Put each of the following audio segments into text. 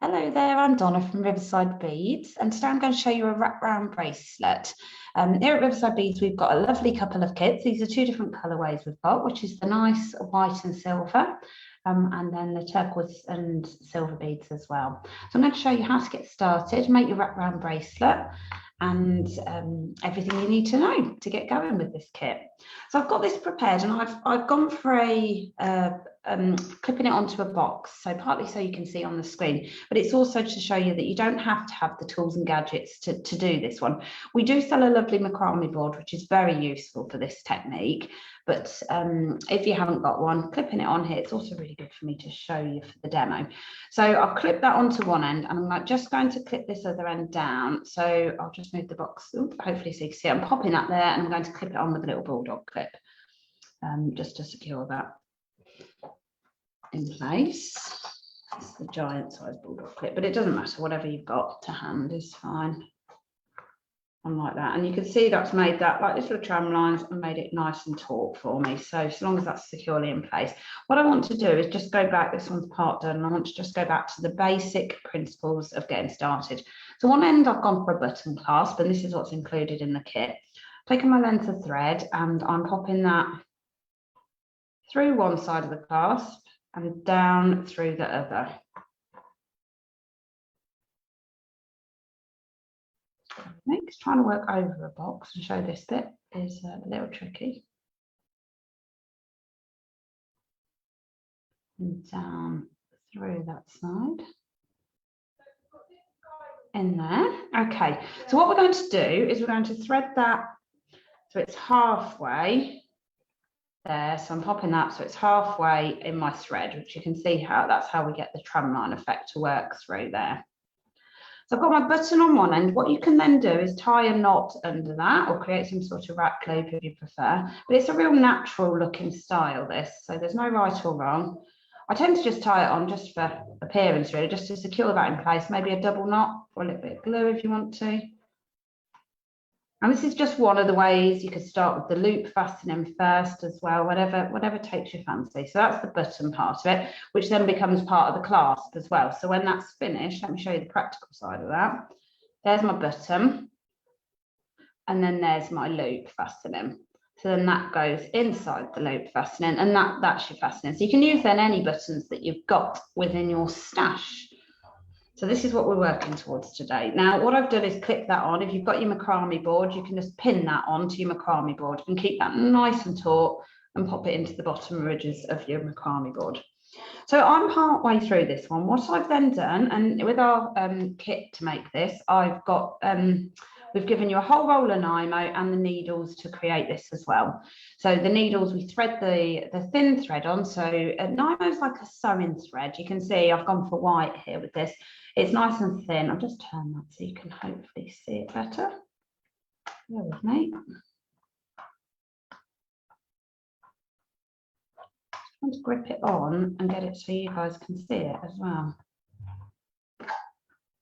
Hello there, I'm Donna from Riverside Beads, and today I'm going to show you a wraparound bracelet. Here at Riverside Beads, we've got a lovely couple of kits. These are two different colourways we've got, which is the nice white and silver, and then the turquoise and silver beads as well. So I'm going to show you how to get started, make your wraparound bracelet, and everything you need to know to get going with this kit. So I've got this prepared, and I've gone for a clipping it onto a box, so partly so you can see on the screen, but it's also to show you that you don't have to have the tools and gadgets to do this one. We do sell a lovely macrame board, which is very useful for this technique, but if you haven't got one, clipping it on here, it's also really good for me to show you for the demo. So I've clipped that onto one end, and I'm just going to clip this other end down. So I'll just move the box, hopefully so you can see. I'm popping that there, and I'm going to clip it on with a little bulldog clip, just to secure that in place. It's the giant size bulldog clip, but it doesn't matter, whatever you've got to hand is fine. And like that, and you can see that's made that like little tram lines and made it nice and taut for me. So as long as that's securely in place, what I want to do is just go back, this one's part done, and I want to just go back to the basic principles of getting started. So one end I've gone for a button clasp, and this is what's included in the kit. Taking my length of thread, and I'm popping that through one side of the clasp and down through the other. Next, trying to work over a box and show this bit is a little tricky. And down through that side. In there. Okay, so what we're going to do is we're going to thread that so it's halfway there. So I'm popping that so it's halfway in my thread, which you can see how that's how we get the tramline effect to work through there. So I've got my button on one end. What you can then do is tie a knot under that, or create some sort of rack loop if you prefer. But it's a real natural looking style, this, so there's no right or wrong. I tend to just tie it on just for appearance, really, just to secure that in place. Maybe a double knot or a little bit of glue if you want to. And this is just one of the ways. You could start with the loop fastening first as well, whatever takes your fancy. So that's the button part of it, which then becomes part of the clasp as well. So when that's finished, let me show you the practical side of that. There's my button, and then there's my loop fastening. So then that goes inside the loop fastening, and that's your fastening. So you can use then any buttons that you've got within your stash. So this is what we're working towards today. Now, what I've done is clip that on. If you've got your macrame board, you can just pin that onto your macrame board and keep that nice and taut and pop it into the bottom ridges of your macrame board. So I'm part way through this one. What I've then done, and with our kit to make this, I've got, we've given you a whole roll of Nymo and the needles to create this as well. So the needles, we thread the thin thread on. So Nymo is like a sewing thread. You can see I've gone for white here with this. It's nice and thin. I'll just turn that so you can hopefully see it better. Bear with me. I want to grip it on and get it so you guys can see it as well.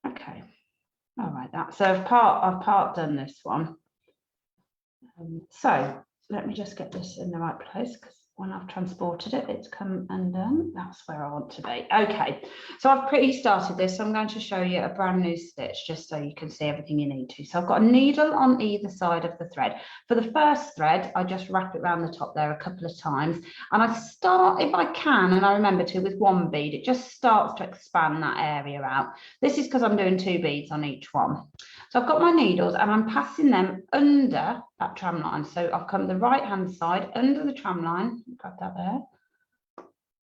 Okay. All right, so I've part done this one. So let me just get this in the right place, because when I've transported it, it's come undone. That's where I want to be. Okay, so I've pre-started this. So I'm going to show you a brand new stitch just so you can see everything you need to. So I've got a needle on either side of the thread. For the first thread, I just wrap it around the top there a couple of times. And I start, if I can, and I remember to, with one bead. It just starts to expand that area out. This is because I'm doing 2 beads on each one. So I've got my needles and I'm passing them under that tram line. So I've come the right hand side under the tram line, grab that there,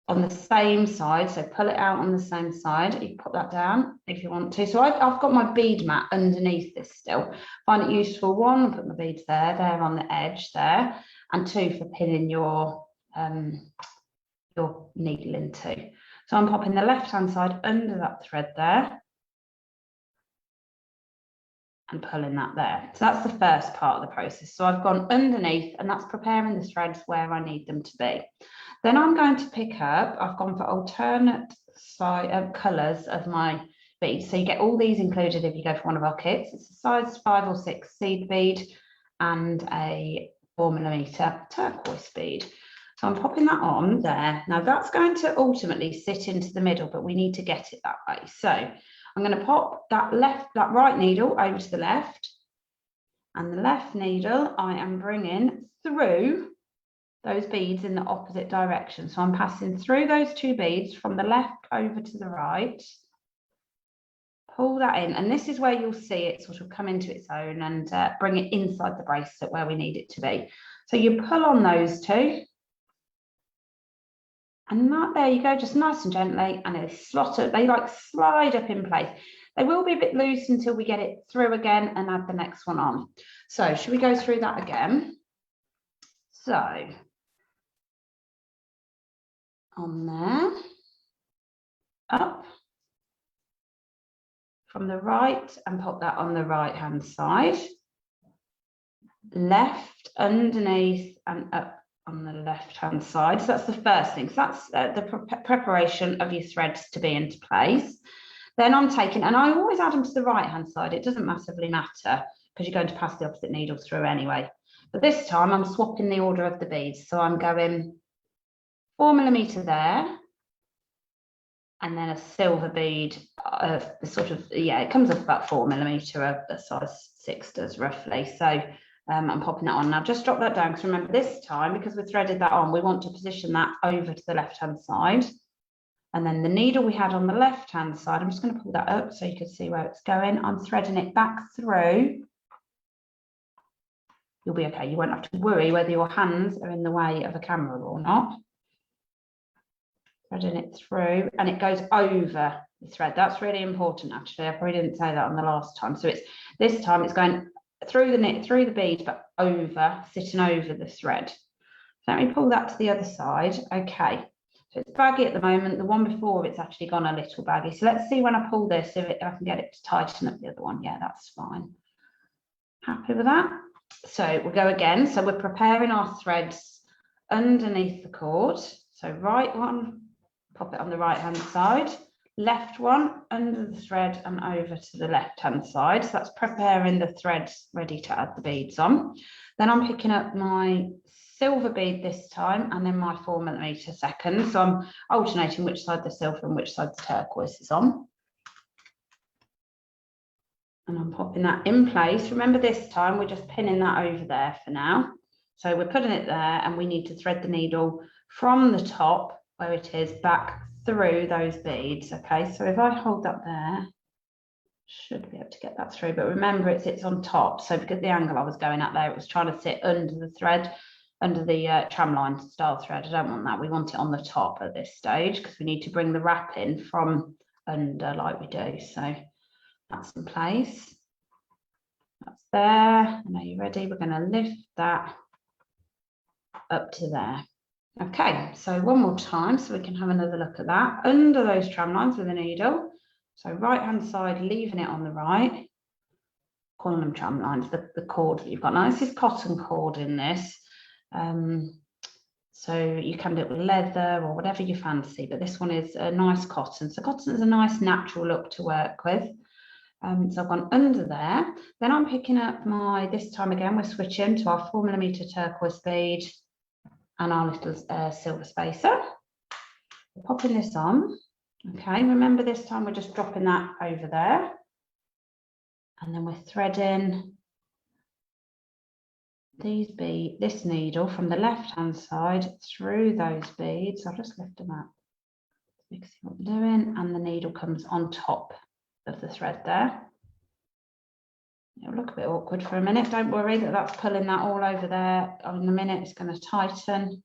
on the same side. So pull it out on the same side. You can put that down if you want to. So I've got my bead mat underneath this still. Find it useful, 1, put my beads there on the edge there, and 2 for pinning your needle into. So I'm popping the left hand side under that thread there and pulling that there. So that's the first part of the process. So I've gone underneath, and that's preparing the threads where I need them to be. Then I'm going to pick up, I've gone for alternate colours of my beads. So you get all these included if you go for one of our kits. It's a size 5 or 6 seed bead and a 4mm turquoise bead. So So I'm popping that on there. Now that's going to ultimately sit into the middle, but we need to get it that way. So I'm going to pop that right needle over to the left, and the left needle I am bringing through those beads in the opposite direction. So I'm passing through those two beads from the left over to the right. Pull that in, and this is where you'll see it sort of come into its own and bring it inside the bracelet where we need it to be. So you pull on those two, and there you go, just nice and gently, and they like slide up in place. They will be a bit loose until we get it through again and add the next one on. So should we go through that again? So on there, up from the right, and pop that on the right hand side, left underneath and up on the left hand side. So that's the first thing. So that's the preparation of your threads to be into place. Then I'm taking, and I always add them to the right hand side. It doesn't massively matter because you're going to pass the opposite needle through anyway. But this time I'm swapping the order of the beads. So I'm going 4mm there, and then a silver bead, it comes up about 4mm, a size 6 does roughly. So I'm popping that on. Now just drop that down, because remember this time, because we threaded that on, we want to position that over to the left hand side. And then the needle we had on the left hand side, I'm just going to pull that up so you can see where it's going. I'm threading it back through. You'll be okay. You won't have to worry whether your hands are in the way of a camera or not. Threading it through, and it goes over the thread. That's really important, actually. I probably didn't say that on the last time. So this time it's going through the bead, but sitting over the thread. So let me pull that to the other side. Okay. So it's baggy at the moment. The one before, it's actually gone a little baggy. So let's see when I pull this, if I can get it to tighten up the other one. Yeah, that's fine. Happy with that? So we'll go again. So we're preparing our threads underneath the cord. So right one, pop it on the right hand side. Left one under the thread and over to the left hand side. So that's preparing the threads ready to add the beads on. Then I'm picking up my silver bead this time, and then my 4mm second. So I'm alternating which side the silver and which side the turquoise is on. And I'm popping that in place. Remember this time we're just pinning that over there for now. So we're putting it there, and we need to thread the needle from the top where it is back through those beads. Okay, so if I hold that there, should be able to get that through, but remember it sits on top. So because the angle I was going at there, it was trying to sit under the thread, under the tramline style thread. I don't want that. We want it on the top at this stage, because we need to bring the wrap in from under like we do. So that's in place. That's there. And are you ready? We're going to lift that up to there. Okay, so one more time so we can have another look at that. Under those tram lines with a needle. So right hand side, leaving it on the right. Calling them tram lines, the cord that you've got. Now this is cotton cord in this. So you can do it with leather or whatever you fancy, but this one is a nice cotton. So cotton is a nice natural look to work with. So I've gone under there. Then I'm picking up this time again, we're switching to our 4mm turquoise bead and our little silver spacer. We're popping this on. Okay, remember this time we're just dropping that over there. And then we're threading this needle from the left-hand side through those beads. I'll just lift them up so you can see what we're doing. And the needle comes on top of the thread there. It'll look a bit awkward for a minute. Don't worry that that's pulling that all over there. In a minute it's going to tighten.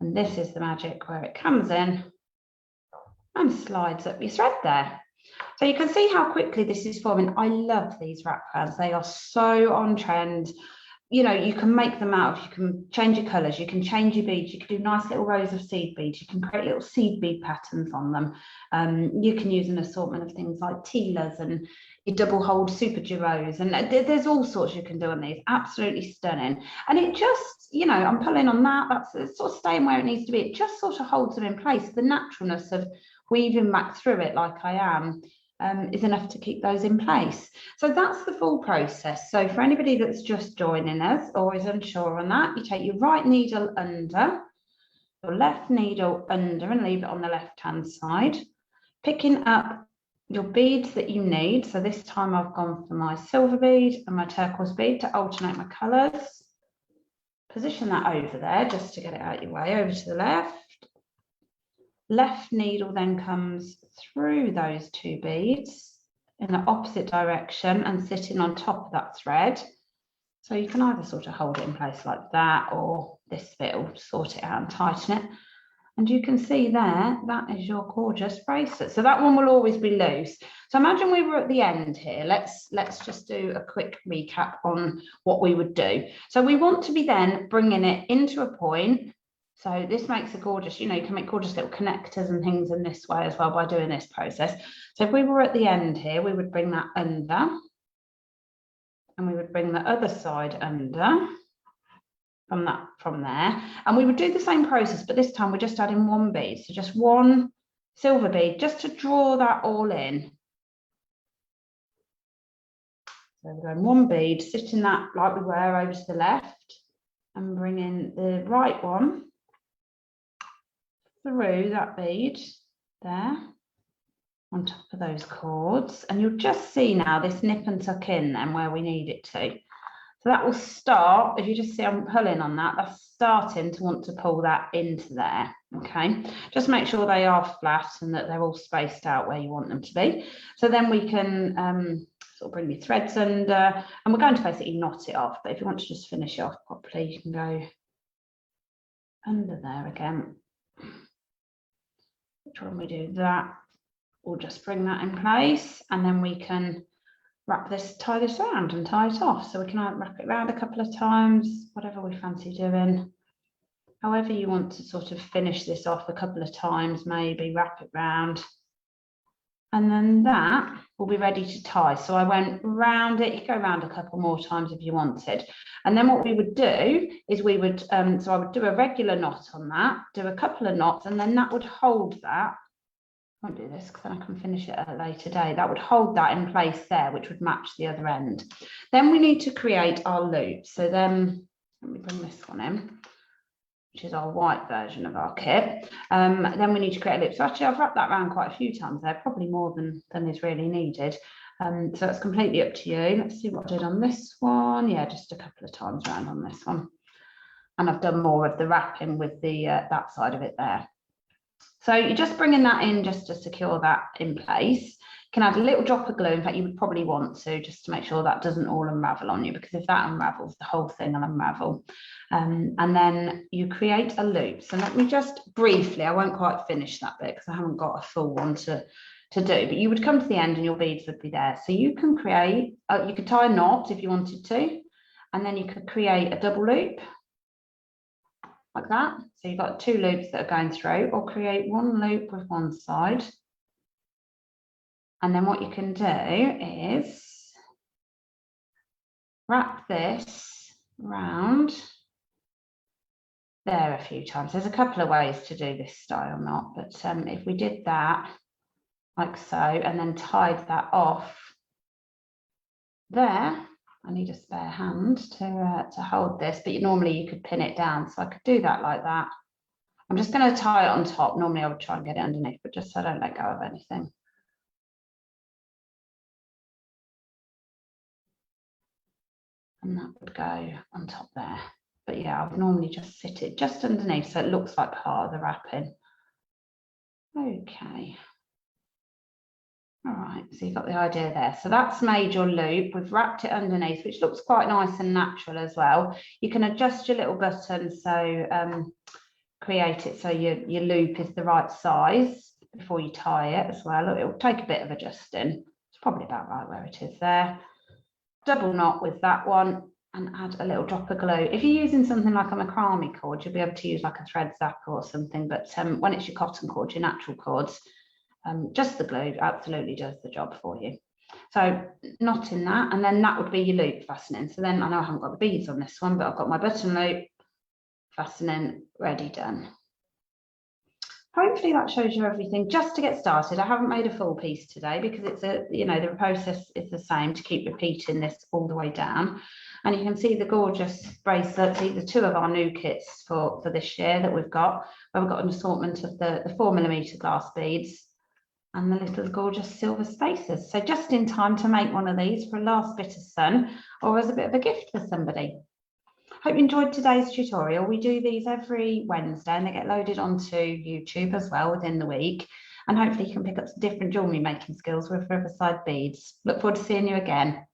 And this is the magic where it comes in and slides up your thread there. So you can see how quickly this is forming. I love these wrap bands. They are so on trend. You know, you can make them out. You can change your colours. You can change your beads. You can do nice little rows of seed beads. You can create little seed bead patterns on them. You can use an assortment of things like tealers and your double hold super duos. And there's all sorts you can do on these. Absolutely stunning. And it just, you know, I'm pulling on that. That's sort of staying where it needs to be. It just sort of holds them in place. The naturalness of weaving back through it like I am. Is enough to keep those in place. So that's the full process. So for anybody that's just joining us or is unsure on that, you take your right needle under, your left needle under and leave it on the left hand side, picking up your beads that you need. So this time I've gone for my silver bead and my turquoise bead to alternate my colours. Position that over there just to get it out your way, over to the left. Left needle then comes through those two beads in the opposite direction and sitting on top of that thread. So you can either sort of hold it in place like that, or this bit will sort it out and tighten it. And you can see there, that is your gorgeous bracelet. So that one will always be loose. So imagine we were at the end here. Let's just do a quick recap on what we would do. So we want to be then bringing it into a point. So this makes a gorgeous, you know, you can make gorgeous little connectors and things in this way as well by doing this process. So if we were at the end here, we would bring that under. And we would bring the other side under from there, and we would do the same process, but this time we're just adding one bead, so just one silver bead just to draw that all in. So we're going one bead, sitting that like we were over to the left, and bringing the right one through that bead there on top of those cords, and you'll just see now this nip and tuck in then where we need it to. So that will start, if you just see I'm pulling on that, that's starting to want to pull that into there, okay? Just make sure they are flat and that they're all spaced out where you want them to be. So then we can sort of bring your threads under, and we're going to basically knot it off, but if you want to just finish it off properly, you can go under there again. When we do that, we'll just bring that in place, and then we can tie this around and tie it off. So we can wrap it around a couple of times, whatever we fancy doing. However you want to sort of finish this off a couple of times, maybe wrap it round. And then that will be ready to tie. So I went round it, you can go around a couple more times if you wanted. And then what we would do is we would, so I would do a regular knot on that, do a couple of knots, and then that would hold that. I won't do this because then I can finish it at a later day. That would hold that in place there, which would match the other end. Then we need to create our loop. So then, let me bring this one in, which is our white version of our kit. Then we need to create a loop. So actually I've wrapped that around quite a few times there, probably more than is really needed. So it's completely up to you. Let's see what I did on this one. Yeah, just a couple of times around on this one. And I've done more of the wrapping with the that side of it there. So you're just bringing that in just to secure that in place. You can add a little drop of glue. In fact, you would probably want to, just to make sure that doesn't all unravel on you, because if that unravels, the whole thing will unravel. And then you create a loop. So let me just briefly, I won't quite finish that bit because I haven't got a full one to do, but you would come to the end and your beads would be there. So you can create, you could tie a knot if you wanted to, and then you could create a double loop. Like that. So you've got two loops that are going through, or create one loop with one side. And then what you can do is wrap this round there a few times. There's a couple of ways to do this style knot, but if we did that like so, and then tied that off there, I need a spare hand to hold this, but normally you could pin it down. So I could do that like that. I'm just going to tie it on top. Normally I would try and get it underneath, but just so I don't let go of anything. And that would go on top there. But yeah, I would normally just sit it just underneath so it looks like part of the wrapping. Okay. All right, so you've got the idea there. So that's made your loop. We've wrapped it underneath, which looks quite nice and natural as well. You can adjust your little button, so create it so your loop is the right size before you tie it as well. It will take a bit of adjusting. It's probably about right where it is there. Double knot with that one and add a little drop of glue. If you're using something like a macrame cord, you'll be able to use like a thread zapper or something, but when it's your cotton cord, your natural cords, just the glue absolutely does the job for you. So knotting that, and then that would be your loop fastening. So then I know I haven't got the beads on this one, but I've got my button loop, fastening, ready, done. Hopefully that shows you everything. Just to get started, I haven't made a full piece today because it's the process is the same to keep repeating this all the way down. And you can see the gorgeous bracelets. These are two of our new kits for this year that we've got, where we've got an assortment of the 4mm glass beads and the little gorgeous silver spacers. So just in time to make one of these for a last bit of sun or as a bit of a gift for somebody. Hope you enjoyed today's tutorial. We do these every Wednesday and they get loaded onto YouTube as well within the week. And hopefully you can pick up some different jewellery making skills with Riverside beads. Look forward to seeing you again.